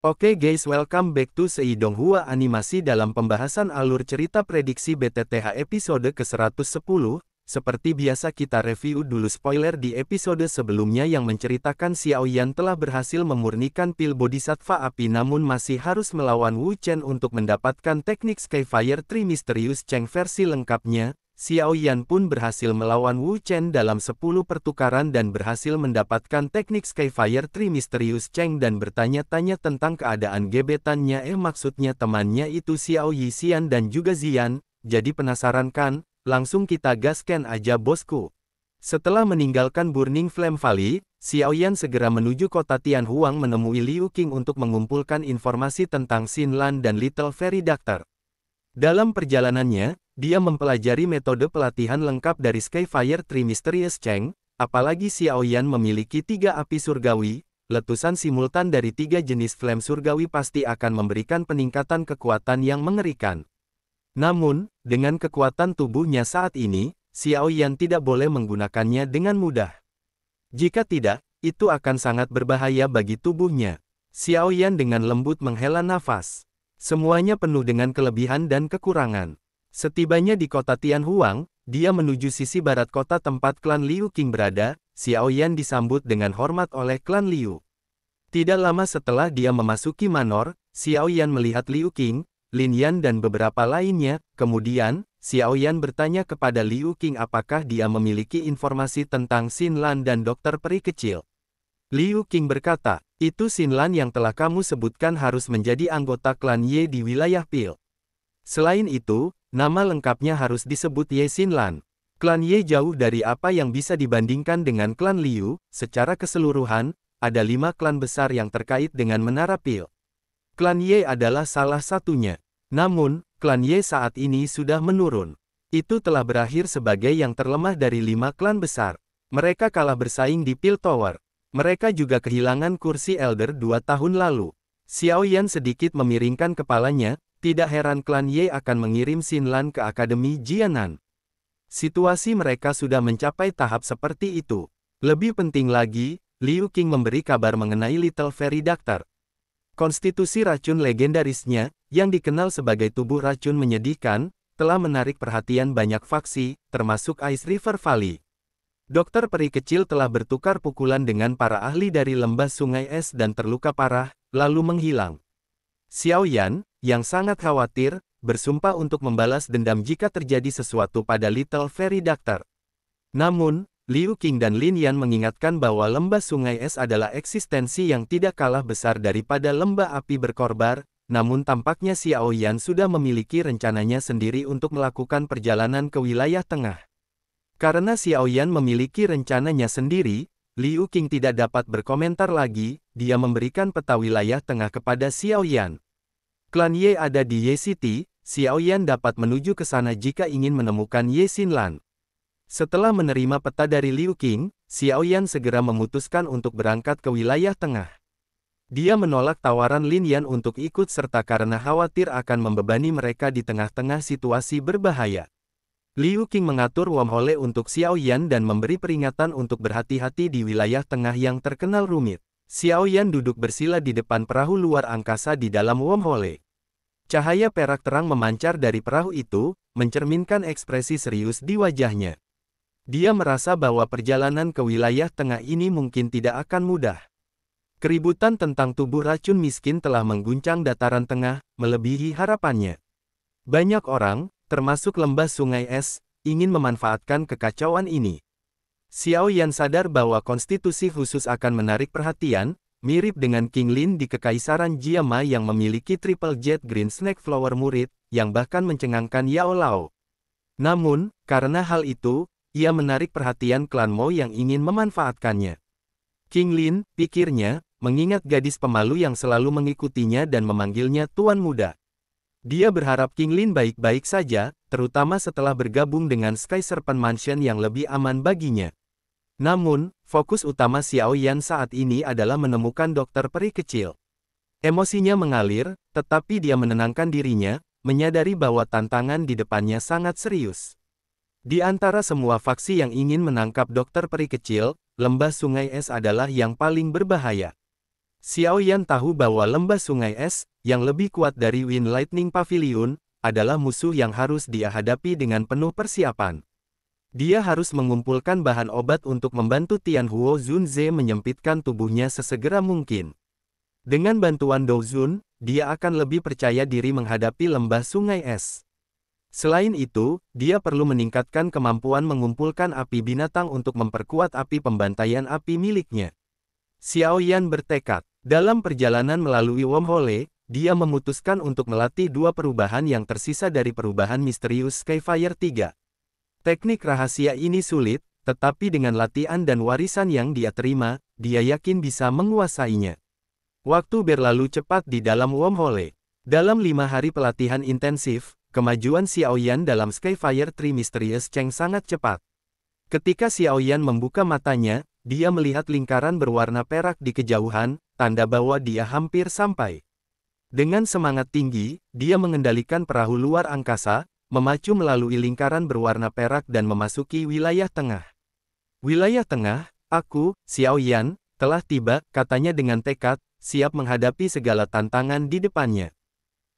Oke guys, welcome back to Seidonghua Animasi dalam pembahasan alur cerita prediksi BTTH episode ke-110. Seperti biasa kita review dulu spoiler di episode sebelumnya yang menceritakan Xiaoyan telah berhasil memurnikan pil bodhisattva api namun masih harus melawan Wu Chen untuk mendapatkan teknik Skyfire Tree Mysterious Cheng versi lengkapnya. Xiaoyan pun berhasil melawan Wu Chen dalam 10 pertukaran dan berhasil mendapatkan teknik Skyfire Tree Mysterious Cheng dan bertanya-tanya tentang keadaan gebetannya maksudnya temannya itu Xiao Yixian dan juga Zian. Jadi penasaran kan? Langsung kita gaskan aja bosku. Setelah meninggalkan Burning Flame Valley, Xiaoyan segera menuju kota Tianhuang menemui Liu Qing untuk mengumpulkan informasi tentang Xinlan dan Little Fairy Doctor. Dalam perjalanannya, dia mempelajari metode pelatihan lengkap dari Skyfire Tree Mysterious Cheng, apalagi Xiaoyan memiliki 3 api surgawi, letusan simultan dari 3 jenis flame surgawi pasti akan memberikan peningkatan kekuatan yang mengerikan. Namun, dengan kekuatan tubuhnya saat ini, Xiaoyan tidak boleh menggunakannya dengan mudah. Jika tidak, itu akan sangat berbahaya bagi tubuhnya. Xiaoyan dengan lembut menghela nafas. Semuanya penuh dengan kelebihan dan kekurangan. Setibanya di kota Tianhuang, dia menuju sisi barat kota tempat klan Liu Qing berada. Xiaoyan disambut dengan hormat oleh klan Liu. Tidak lama setelah dia memasuki manor, Xiaoyan melihat Liu Qing, Lin Yan dan beberapa lainnya. Kemudian, Xiaoyan bertanya kepada Liu Qing apakah dia memiliki informasi tentang Xinlan dan dokter peri kecil. Liu Qing berkata, itu Xinlan yang telah kamu sebutkan harus menjadi anggota klan Ye di wilayah Pil. Selain itu, nama lengkapnya harus disebut Ye Xinlan. Klan Ye jauh dari apa yang bisa dibandingkan dengan klan Liu. Secara keseluruhan, ada 5 klan besar yang terkait dengan Menara Pil. Klan Ye adalah salah satunya. Namun, klan Ye saat ini sudah menurun. Itu telah berakhir sebagai yang terlemah dari 5 klan besar. Mereka kalah bersaing di Pil Tower. Mereka juga kehilangan kursi Elder 2 tahun lalu. Xiaoyan sedikit memiringkan kepalanya, tidak heran klan Ye akan mengirim Xinlan ke Akademi Jianan. Situasi mereka sudah mencapai tahap seperti itu. Lebih penting lagi, Liu Qing memberi kabar mengenai Little Fairy Doctor. Konstitusi racun legendarisnya, yang dikenal sebagai tubuh racun menyedihkan, telah menarik perhatian banyak faksi, termasuk Ice River Valley. Dokter peri kecil telah bertukar pukulan dengan para ahli dari lembah sungai es dan terluka parah, lalu menghilang. Xiaoyan, yang sangat khawatir, bersumpah untuk membalas dendam jika terjadi sesuatu pada Little Fairy Doctor. Namun, Liu Qing dan Lin Yan mengingatkan bahwa lembah sungai es adalah eksistensi yang tidak kalah besar daripada lembah api berkorbar, namun tampaknya Xiaoyan sudah memiliki rencananya sendiri untuk melakukan perjalanan ke wilayah tengah. Karena Xiaoyan memiliki rencananya sendiri, Liu Qing tidak dapat berkomentar lagi. Dia memberikan peta wilayah tengah kepada Xiaoyan. Klan Ye ada di Ye City, Xiaoyan dapat menuju ke sana jika ingin menemukan Ye Xinlan. Setelah menerima peta dari Liu Qing, Xiaoyan segera memutuskan untuk berangkat ke wilayah tengah. Dia menolak tawaran Lin Yan untuk ikut serta karena khawatir akan membebani mereka di tengah-tengah situasi berbahaya. Liu Qing mengatur wormhole untuk Xiaoyan dan memberi peringatan untuk berhati-hati di wilayah tengah yang terkenal rumit. Xiaoyan duduk bersila di depan perahu luar angkasa di dalam wormhole. Cahaya perak terang memancar dari perahu itu, mencerminkan ekspresi serius di wajahnya. Dia merasa bahwa perjalanan ke wilayah tengah ini mungkin tidak akan mudah. Keributan tentang tubuh racun miskin telah mengguncang dataran tengah, melebihi harapannya. Banyak orang, termasuk lembah sungai es, ingin memanfaatkan kekacauan ini. Xiaoyan sadar bahwa konstitusi khusus akan menarik perhatian, mirip dengan King Lin di Kekaisaran Jiama yang memiliki Triple Jet Green Snake Flower murid, yang bahkan mencengangkan Yao Lao. Namun, karena hal itu, ia menarik perhatian klan Mo yang ingin memanfaatkannya. King Lin, pikirnya, mengingat gadis pemalu yang selalu mengikutinya dan memanggilnya Tuan Muda. Dia berharap King Lin baik-baik saja, terutama setelah bergabung dengan Sky Serpent Mansion yang lebih aman baginya. Namun, fokus utama Xiaoyan saat ini adalah menemukan dokter peri kecil. Emosinya mengalir, tetapi dia menenangkan dirinya, menyadari bahwa tantangan di depannya sangat serius. Di antara semua faksi yang ingin menangkap dokter peri kecil, lembah sungai es adalah yang paling berbahaya. Xiao Yan tahu bahwa lembah sungai es, yang lebih kuat dari Wind Lightning Pavilion, adalah musuh yang harus dia hadapi dengan penuh persiapan. Dia harus mengumpulkan bahan obat untuk membantu Tianhuo Zunze menyempitkan tubuhnya sesegera mungkin. Dengan bantuan Dou Zun, dia akan lebih percaya diri menghadapi lembah sungai es. Selain itu, dia perlu meningkatkan kemampuan mengumpulkan api binatang untuk memperkuat api pembantaian api miliknya. Xiao Yan bertekad. Dalam perjalanan melalui wormhole, dia memutuskan untuk melatih dua perubahan yang tersisa dari perubahan misterius Skyfire 3. Teknik rahasia ini sulit, tetapi dengan latihan dan warisan yang dia terima, dia yakin bisa menguasainya. Waktu berlalu cepat di dalam wormhole. Dalam 5 hari pelatihan intensif, kemajuan Xiao Yan dalam Skyfire 3 Mysterious Cheng sangat cepat. Ketika Xiao Yan membuka matanya, dia melihat lingkaran berwarna perak di kejauhan, tanda bahwa dia hampir sampai. Dengan semangat tinggi, dia mengendalikan perahu luar angkasa, memacu melalui lingkaran berwarna perak dan memasuki wilayah tengah. Wilayah tengah, aku, Xiao Yan, telah tiba, katanya dengan tekad, siap menghadapi segala tantangan di depannya.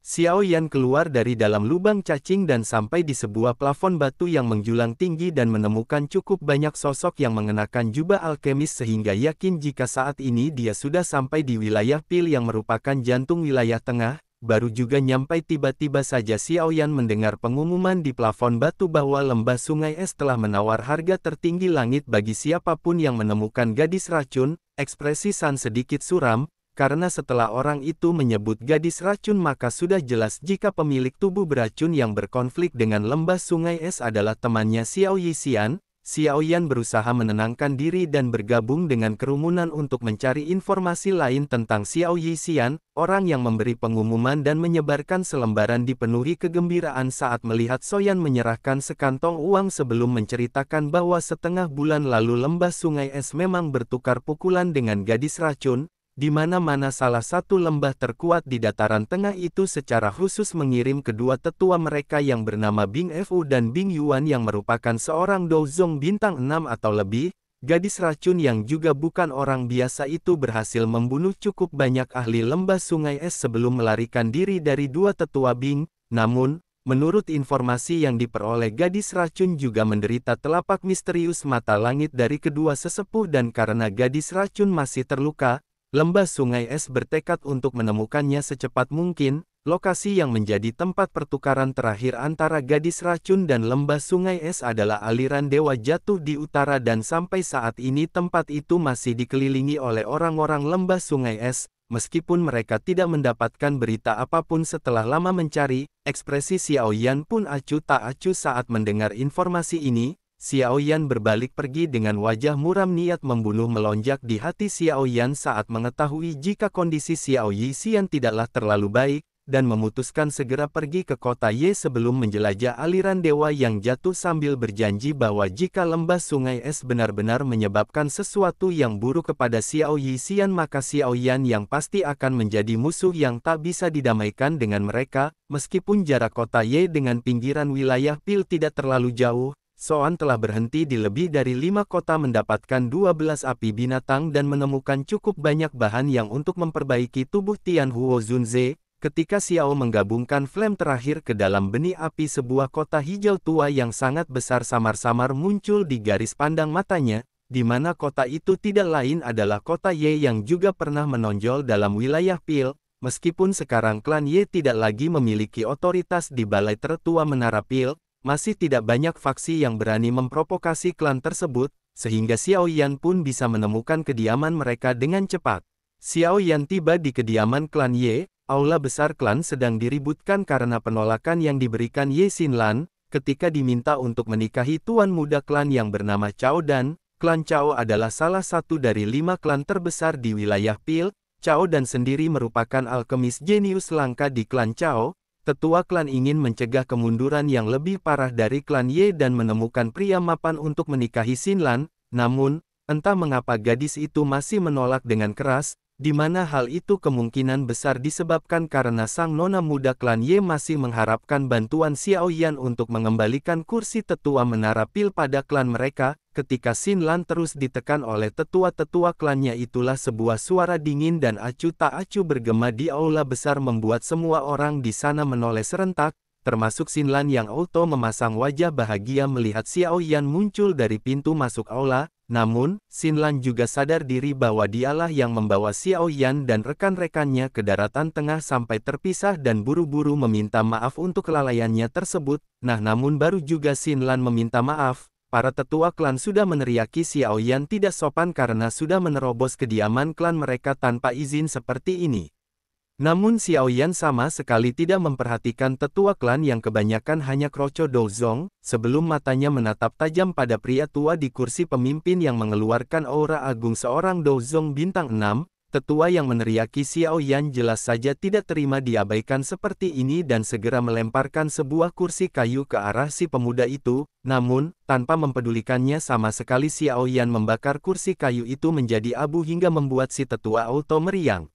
Xiao Yan keluar dari dalam lubang cacing dan sampai di sebuah plafon batu yang menjulang tinggi dan menemukan cukup banyak sosok yang mengenakan jubah alkemis sehingga yakin jika saat ini dia sudah sampai di wilayah Pil yang merupakan jantung wilayah tengah. Baru juga nyampai tiba-tiba saja Xiao Yan mendengar pengumuman di plafon batu bahwa lembah sungai es telah menawar harga tertinggi langit bagi siapapun yang menemukan gadis racun. Ekspresi San sedikit suram, karena setelah orang itu menyebut gadis racun maka sudah jelas jika pemilik tubuh beracun yang berkonflik dengan lembah sungai es adalah temannya Xiao Yixian. Xiao Yan berusaha menenangkan diri dan bergabung dengan kerumunan untuk mencari informasi lain tentang Xiao Yixian, orang yang memberi pengumuman dan menyebarkan selembaran dipenuhi kegembiraan saat melihat Soyan menyerahkan sekantong uang sebelum menceritakan bahwa setengah bulan lalu lembah sungai es memang bertukar pukulan dengan gadis racun, di mana-mana salah satu lembah terkuat di dataran tengah itu secara khusus mengirim kedua tetua mereka yang bernama Bing Fu dan Bing Yuan yang merupakan seorang Douzong bintang 6 atau lebih. Gadis racun yang juga bukan orang biasa itu berhasil membunuh cukup banyak ahli lembah sungai es sebelum melarikan diri dari dua tetua Bing. Namun, menurut informasi yang diperoleh gadis racun juga menderita telapak misterius mata langit dari kedua sesepuh dan karena gadis racun masih terluka, lembah sungai es bertekad untuk menemukannya secepat mungkin. Lokasi yang menjadi tempat pertukaran terakhir antara gadis racun dan lembah sungai es adalah aliran dewa jatuh di utara dan sampai saat ini tempat itu masih dikelilingi oleh orang-orang lembah sungai es. Meskipun mereka tidak mendapatkan berita apapun setelah lama mencari, ekspresi Xiao Yan pun acuh tak acuh saat mendengar informasi ini. Xiao Yan berbalik pergi dengan wajah muram. Niat membunuh melonjak di hati Xiao Yan saat mengetahui jika kondisi Xiao Yixian tidaklah terlalu baik, dan memutuskan segera pergi ke kota Ye sebelum menjelajah aliran dewa yang jatuh sambil berjanji bahwa jika lembah sungai es benar-benar menyebabkan sesuatu yang buruk kepada Xiao Yixian maka Xiao Yan yang pasti akan menjadi musuh yang tak bisa didamaikan dengan mereka. Meskipun jarak kota Ye dengan pinggiran wilayah Pil tidak terlalu jauh, Soan telah berhenti di lebih dari 5 kota mendapatkan 12 api binatang dan menemukan cukup banyak bahan yang untuk memperbaiki tubuh Tianhuo Zunze. Ketika Xiao menggabungkan flame terakhir ke dalam benih api, sebuah kota hijau tua yang sangat besar samar-samar muncul di garis pandang matanya, di mana kota itu tidak lain adalah kota Ye yang juga pernah menonjol dalam wilayah Pil. Meskipun sekarang klan Ye tidak lagi memiliki otoritas di balai tertua Menara Pil, masih tidak banyak faksi yang berani memprovokasi klan tersebut, sehingga Xiao Yan pun bisa menemukan kediaman mereka dengan cepat. Xiao Yan tiba di kediaman klan Ye. Aula besar klan sedang diributkan karena penolakan yang diberikan Ye Xinlan, ketika diminta untuk menikahi tuan muda klan yang bernama Chao Dan. Klan Chao adalah salah satu dari 5 klan terbesar di wilayah Pil. Chao Dan sendiri merupakan alkemis jenius langka di klan Chao. Tetua klan ingin mencegah kemunduran yang lebih parah dari klan Ye dan menemukan pria mapan untuk menikahi Xinlan. Namun, entah mengapa gadis itu masih menolak dengan keras. di mana hal itu kemungkinan besar disebabkan karena sang nona muda klan Ye masih mengharapkan bantuan Xiao Yan untuk mengembalikan kursi tetua menara pil pada klan mereka. Ketika Xin Lan terus ditekan oleh tetua-tetua klannya, itulah sebuah suara dingin dan acuh tak acuh bergema di aula besar membuat semua orang di sana menoleh serentak, termasuk Xin Lan yang auto memasang wajah bahagia melihat Xiao Yan muncul dari pintu masuk aula. Namun, Xin Lan juga sadar diri bahwa dialah yang membawa Xiao Yan dan rekan-rekannya ke daratan tengah sampai terpisah dan buru-buru meminta maaf untuk kelalaiannya tersebut. Namun baru juga Xin Lan meminta maaf, para tetua klan sudah meneriaki Xiao Yan tidak sopan karena sudah menerobos kediaman klan mereka tanpa izin seperti ini. Namun Xiao Yan sama sekali tidak memperhatikan tetua klan yang kebanyakan hanya kroco Douzong, sebelum matanya menatap tajam pada pria tua di kursi pemimpin yang mengeluarkan aura agung seorang Douzong bintang 6, tetua yang meneriaki Xiao Yan jelas saja tidak terima diabaikan seperti ini dan segera melemparkan sebuah kursi kayu ke arah si pemuda itu. Namun, tanpa mempedulikannya sama sekali Xiao Yan membakar kursi kayu itu menjadi abu hingga membuat si tetua auto meriang.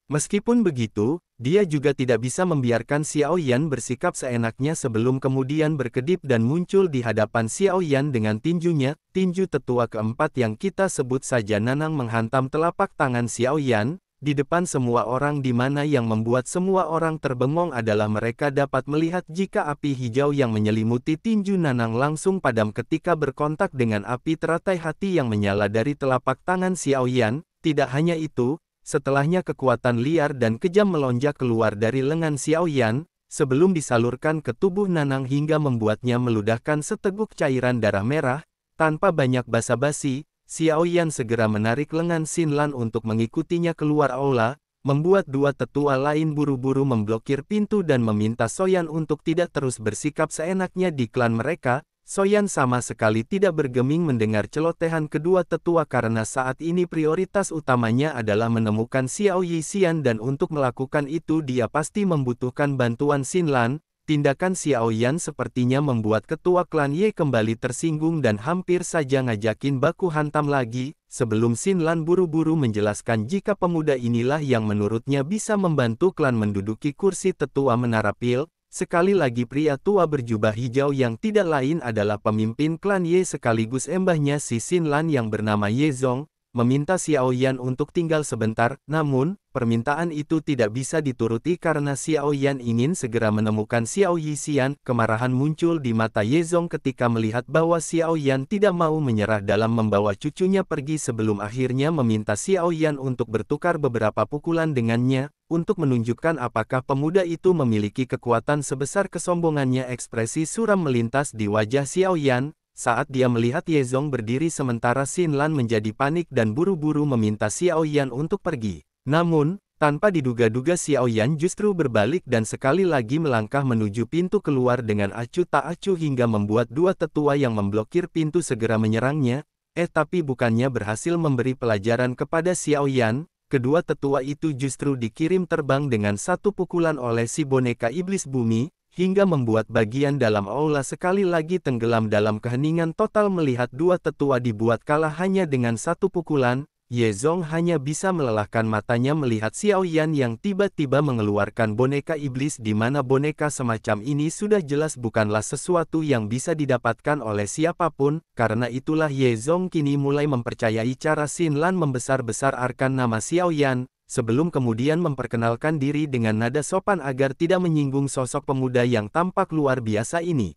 Meskipun begitu, dia juga tidak bisa membiarkan Xiao Yan bersikap seenaknya sebelum kemudian berkedip dan muncul di hadapan Xiao Yan dengan tinjunya. Tinju tetua keempat yang kita sebut saja Nanang menghantam telapak tangan Xiao Yan, di depan semua orang, di mana yang membuat semua orang terbengong adalah mereka dapat melihat jika api hijau yang menyelimuti tinju Nanang langsung padam ketika berkontak dengan api teratai hati yang menyala dari telapak tangan Xiao Yan. Tidak hanya itu, setelahnya kekuatan liar dan kejam melonjak keluar dari lengan Xiao Yan, sebelum disalurkan ke tubuh Nanang hingga membuatnya meludahkan seteguk cairan darah merah. Tanpa banyak basa-basi, Xiao Yan segera menarik lengan Xin Lan untuk mengikutinya keluar aula, membuat dua tetua lain buru-buru memblokir pintu dan meminta Soyan untuk tidak terus bersikap seenaknya di klan mereka. Soyan sama sekali tidak bergeming mendengar celotehan kedua tetua karena saat ini prioritas utamanya adalah menemukan Xiao Yixian dan untuk melakukan itu dia pasti membutuhkan bantuan Xin Lan. Tindakan Xiao Yan sepertinya membuat ketua klan Ye kembali tersinggung dan hampir saja ngajakin baku hantam lagi, sebelum Xin Lan buru-buru menjelaskan jika pemuda inilah yang menurutnya bisa membantu klan menduduki kursi tetua menara pil. Sekali lagi pria tua berjubah hijau yang tidak lain adalah pemimpin klan Ye sekaligus embahnya si Xin Lan yang bernama Ye Zong, meminta Xiao Yan untuk tinggal sebentar. Namun, permintaan itu tidak bisa dituruti karena Xiao Yan ingin segera menemukan Xiao Yixian. Kemarahan muncul di mata Ye Zong ketika melihat bahwa Xiao Yan tidak mau menyerah dalam membawa cucunya pergi sebelum akhirnya meminta Xiao Yan untuk bertukar beberapa pukulan dengannya. Untuk menunjukkan apakah pemuda itu memiliki kekuatan sebesar kesombongannya, ekspresi suram melintas di wajah Xiao Yan saat dia melihat Ye Zong berdiri sementara Xin Lan menjadi panik dan buru-buru meminta Xiao Yan untuk pergi. Namun, tanpa diduga-duga Xiao Yan justru berbalik dan sekali lagi melangkah menuju pintu keluar dengan acuh tak acuh hingga membuat dua tetua yang memblokir pintu segera menyerangnya. Tapi bukannya berhasil memberi pelajaran kepada Xiao Yan, kedua tetua itu justru dikirim terbang dengan satu pukulan oleh si boneka iblis bumi, hingga membuat bagian dalam aula sekali lagi tenggelam dalam keheningan total. Melihat dua tetua dibuat kalah hanya dengan satu pukulan, Ye Zong hanya bisa melelahkan matanya melihat Xiao Yan yang tiba-tiba mengeluarkan boneka iblis, di mana boneka semacam ini sudah jelas bukanlah sesuatu yang bisa didapatkan oleh siapapun. Karena itulah Ye Zong kini mulai mempercayai cara Xin Lan membesar-besarkan nama Xiao Yan, sebelum kemudian memperkenalkan diri dengan nada sopan agar tidak menyinggung sosok pemuda yang tampak luar biasa ini.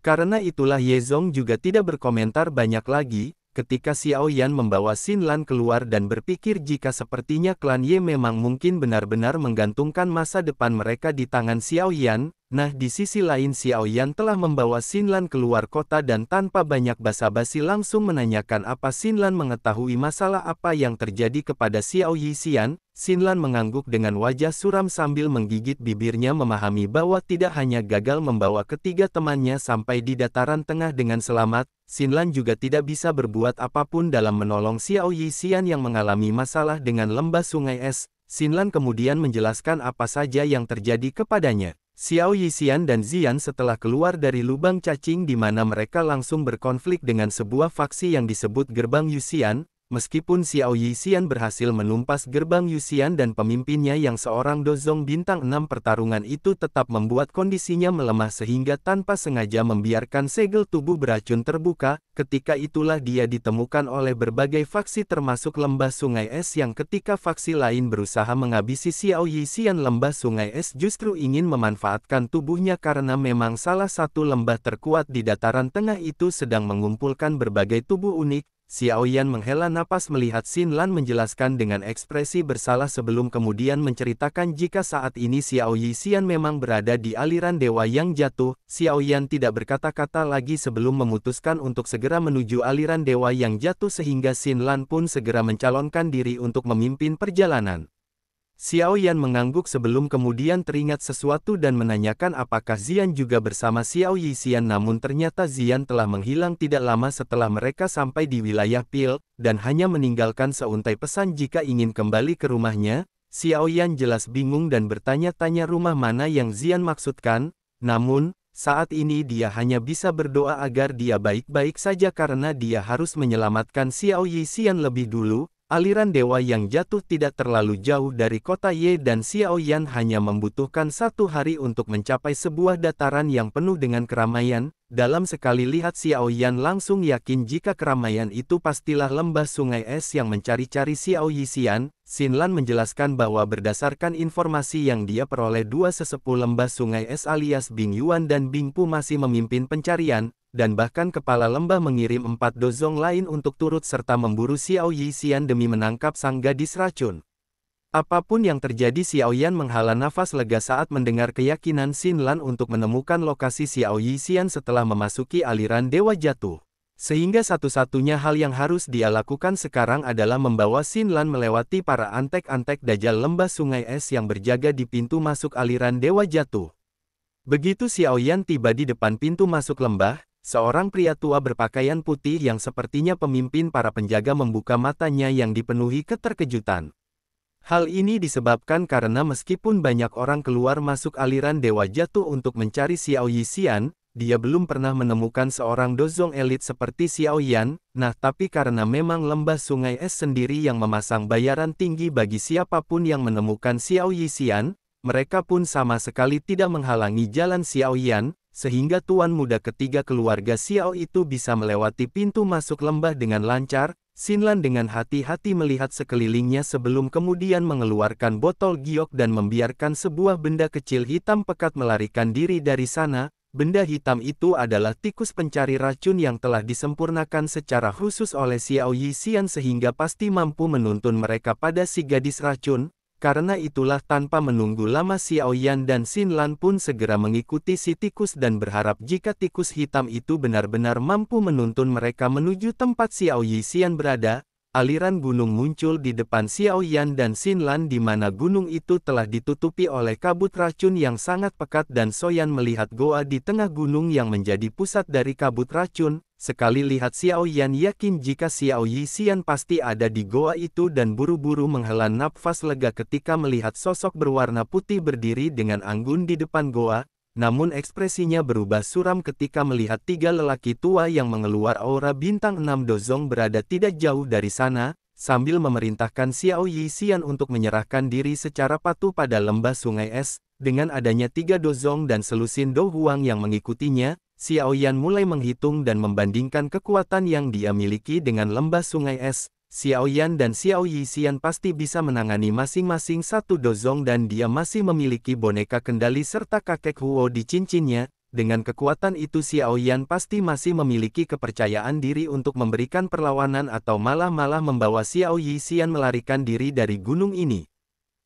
Karena itulah Ye Zong juga tidak berkomentar banyak lagi ketika Xiao Yan membawa Xin Lan keluar dan berpikir jika sepertinya klan Ye memang mungkin benar-benar menggantungkan masa depan mereka di tangan Xiao Yan. Di sisi lain Xiao Yan telah membawa Xin Lan keluar kota dan tanpa banyak basa-basi langsung menanyakan apa Xin Lan mengetahui masalah apa yang terjadi kepada Xiao Yixian. Xin Lan mengangguk dengan wajah suram sambil menggigit bibirnya memahami bahwa tidak hanya gagal membawa ketiga temannya sampai di dataran tengah dengan selamat, Xin Lan juga tidak bisa berbuat apapun dalam menolong Xiao Yixian yang mengalami masalah dengan lembah sungai es. Xin Lan kemudian menjelaskan apa saja yang terjadi kepadanya. Xiao Yixian dan Zian setelah keluar dari lubang cacing di mana mereka langsung berkonflik dengan sebuah faksi yang disebut Gerbang Yuxian. Meskipun Xiao Yixian berhasil menumpas gerbang Yuxian dan pemimpinnya yang seorang Dozong bintang 6, pertarungan itu tetap membuat kondisinya melemah sehingga tanpa sengaja membiarkan segel tubuh beracun terbuka. Ketika itulah dia ditemukan oleh berbagai faksi termasuk Lembah Sungai Es yang ketika faksi lain berusaha menghabisi Xiao Yixian, Lembah Sungai Es justru ingin memanfaatkan tubuhnya karena memang salah satu lembah terkuat di dataran tengah itu sedang mengumpulkan berbagai tubuh unik. Xiao Yan menghela napas melihat Xin Lan menjelaskan dengan ekspresi bersalah sebelum kemudian menceritakan jika saat ini Xiao Yixian memang berada di aliran dewa yang jatuh. Xiao Yan tidak berkata-kata lagi sebelum memutuskan untuk segera menuju aliran dewa yang jatuh sehingga Xin Lan pun segera mencalonkan diri untuk memimpin perjalanan. Xiao Yan mengangguk sebelum kemudian teringat sesuatu dan menanyakan apakah Zian juga bersama Xiao Yixian, namun ternyata Zian telah menghilang tidak lama setelah mereka sampai di wilayah Pil, dan hanya meninggalkan seuntai pesan jika ingin kembali ke rumahnya. Xiao Yan jelas bingung dan bertanya-tanya rumah mana yang Zian maksudkan, namun, saat ini dia hanya bisa berdoa agar dia baik-baik saja karena dia harus menyelamatkan Xiao Yixian lebih dulu. Aliran dewa yang jatuh tidak terlalu jauh dari kota Ye dan Xiao Yan hanya membutuhkan 1 hari untuk mencapai sebuah dataran yang penuh dengan keramaian. Dalam sekali lihat Xiao Yan langsung yakin jika keramaian itu pastilah Lembah Sungai Es yang mencari-cari Xiao Yixian. Xin Lan menjelaskan bahwa berdasarkan informasi yang dia peroleh, 2 sesepuh Lembah Sungai Es alias Bing Yuan dan Bing Pu masih memimpin pencarian, dan bahkan kepala lembah mengirim 4 dozong lain untuk turut serta memburu Xiao Yixian demi menangkap sang gadis racun. Apapun yang terjadi, Xiao Yan menghala nafas lega saat mendengar keyakinan Xin Lan untuk menemukan lokasi Xiao Yixian setelah memasuki aliran dewa jatuh. Sehingga satu-satunya hal yang harus dia lakukan sekarang adalah membawa Xin Lan melewati para antek-antek dajjal Lembah Sungai Es yang berjaga di pintu masuk aliran dewa jatuh. Begitu Xiao Yan tiba di depan pintu masuk lembah, seorang pria tua berpakaian putih yang sepertinya pemimpin para penjaga membuka matanya yang dipenuhi keterkejutan. Hal ini disebabkan karena meskipun banyak orang keluar masuk aliran dewa jatuh untuk mencari Xiao Yixian, dia belum pernah menemukan seorang dozong elit seperti Xiao Yan. Nah, tapi karena memang Lembah Sungai Es sendiri yang memasang bayaran tinggi bagi siapapun yang menemukan Xiao Yixian, mereka pun sama sekali tidak menghalangi jalan Xiao Yan, sehingga tuan muda ketiga keluarga Xiao itu bisa melewati pintu masuk lembah dengan lancar. Xin Lan dengan hati-hati melihat sekelilingnya sebelum kemudian mengeluarkan botol giok dan membiarkan sebuah benda kecil hitam pekat melarikan diri dari sana. Benda hitam itu adalah tikus pencari racun yang telah disempurnakan secara khusus oleh Xiao Yixian sehingga pasti mampu menuntun mereka pada si gadis racun. Karena itulah tanpa menunggu lama Xiao Yan dan Xin Lan pun segera mengikuti si tikus dan berharap jika tikus hitam itu benar-benar mampu menuntun mereka menuju tempat Xiao Yixian berada. Aliran gunung muncul di depan Xiao Yan dan Xin Lan di mana gunung itu telah ditutupi oleh kabut racun yang sangat pekat dan Soyan melihat goa di tengah gunung yang menjadi pusat dari kabut racun. Sekali lihat Xiao Yan yakin jika Xiao Yixian pasti ada di goa itu dan buru-buru menghela nafas lega ketika melihat sosok berwarna putih berdiri dengan anggun di depan goa. Namun ekspresinya berubah suram ketika melihat 3 lelaki tua yang mengeluar aura bintang 6 dozong berada tidak jauh dari sana, sambil memerintahkan Xiao Yixian untuk menyerahkan diri secara patuh pada Lembah Sungai Es. Dengan adanya 3 dozong dan selusin Do Huang yang mengikutinya, Xiao Yan mulai menghitung dan membandingkan kekuatan yang dia miliki dengan Lembah Sungai Es. Xiao Yan dan Xiao Yixian pasti bisa menangani masing-masing 1 dozong dan dia masih memiliki boneka kendali serta kakek Huo di cincinnya. Dengan kekuatan itu Xiao Yan pasti masih memiliki kepercayaan diri untuk memberikan perlawanan atau malah membawa Xiao Yixian melarikan diri dari gunung ini.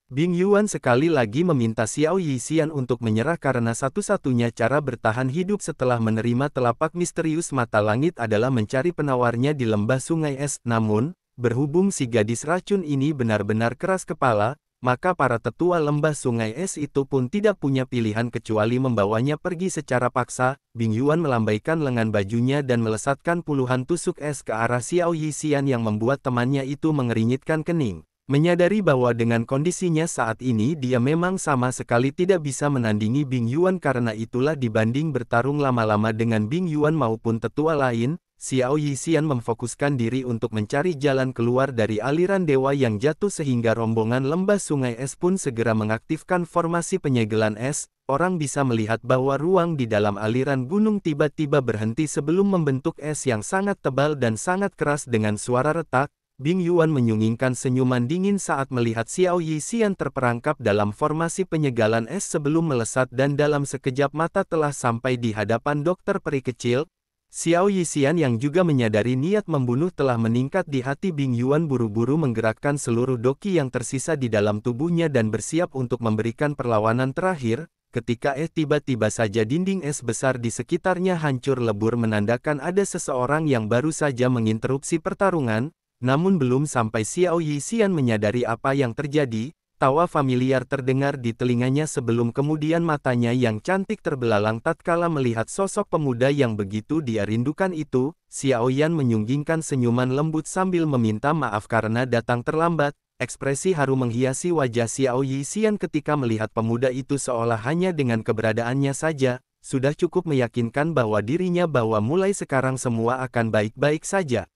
Bing Yuan sekali lagi meminta Xiao Yixian untuk menyerah karena satu-satunya cara bertahan hidup setelah menerima telapak misterius mata langit adalah mencari penawarnya di Lembah Sungai Es. Namun, berhubung si gadis racun ini benar-benar keras kepala, maka para tetua Lembah Sungai Es itu pun tidak punya pilihan kecuali membawanya pergi secara paksa. Bing Yuan melambaikan lengan bajunya dan melesatkan puluhan tusuk es ke arah Xiao Yixian yang membuat temannya itu mengernyitkan kening. Menyadari bahwa dengan kondisinya saat ini dia memang sama sekali tidak bisa menandingi Bing Yuan, karena itulah dibanding bertarung lama-lama dengan Bing Yuan maupun tetua lain, Xiao Yixian memfokuskan diri untuk mencari jalan keluar dari aliran dewa yang jatuh sehingga rombongan lembah sungai es pun segera mengaktifkan formasi penyegelan es. Orang bisa melihat bahwa ruang di dalam aliran gunung tiba-tiba berhenti sebelum membentuk es yang sangat tebal dan sangat keras dengan suara retak. Bing Yuan menyungingkan senyuman dingin saat melihat Xiao Yixian terperangkap dalam formasi penyegalan es sebelum melesat dan dalam sekejap mata telah sampai di hadapan dokter peri kecil. Xiao Yixian yang juga menyadari niat membunuh telah meningkat di hati Bing Yuan buru-buru menggerakkan seluruh doki yang tersisa di dalam tubuhnya dan bersiap untuk memberikan perlawanan terakhir. Ketika tiba-tiba saja dinding es besar di sekitarnya hancur lebur menandakan ada seseorang yang baru saja menginterupsi pertarungan, namun belum sampai Xiao Yixian menyadari apa yang terjadi, tawa familiar terdengar di telinganya sebelum kemudian matanya yang cantik terbelalang tatkala melihat sosok pemuda yang begitu dia rindukan itu. Xiao Yan menyunggingkan senyuman lembut sambil meminta maaf karena datang terlambat. Ekspresi haru menghiasi wajah Xiao Yixian ketika melihat pemuda itu seolah hanya dengan keberadaannya saja, sudah cukup meyakinkan bahwa dirinya bahwa mulai sekarang semua akan baik-baik saja.